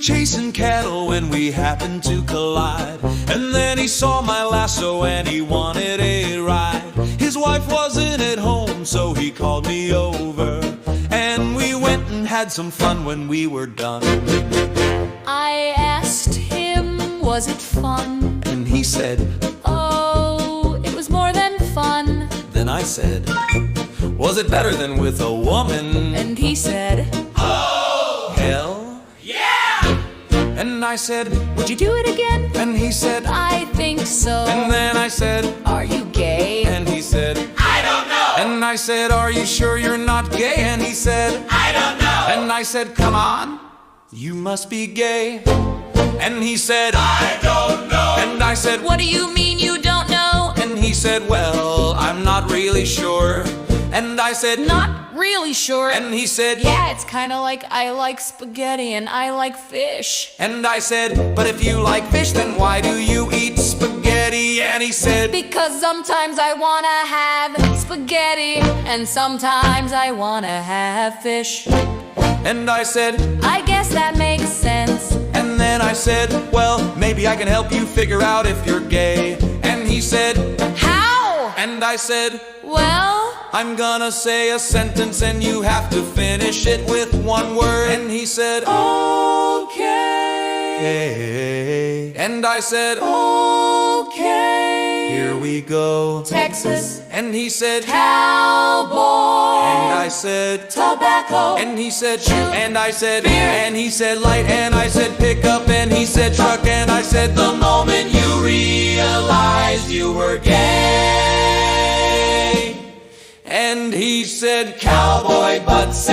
chasing cattle when we happened to collide. And then he saw my lasso and he wanted a ride. His wife wasn't at home, so he called me over, and we went and had some fun when we were done. I asked him, was it fun? And he said, oh, it was more than fun. Then I said, was it better than with a woman? And he said, oh, hell yeah! And I said, would you do it again? and he said, I think so. and then I said, are you gay? and he said, I don't know. and I said, are you sure you're not gay? And he said, I don't know. and I said, come on, you must be gay. And he said, I don't know. And I said, what do you mean you don't know? and he said, well, I'm not really sure. And I said, Not really sure. and he said, yeah, it's kind of like I like spaghetti and I like fish. and I said, but if you like fish, then why do you eat spaghetti? And he said, Because sometimes I wanna have spaghetti and sometimes I wanna have fish. and I said, I guess that makes sense. and then I said, well, maybe I can help you figure out if you're gay. And he said, How? and I said, Well, I'm gonna say a sentence and you have to finish it with one word. And he said, okay. And I said, okay. here we go, Texas, and he said, cowboy, and I said, tobacco, and he said, and I said, and he said, light, and I said, pick up, and he said, truck, and I said, the moment you realized you were gay. And he said, cowboy butts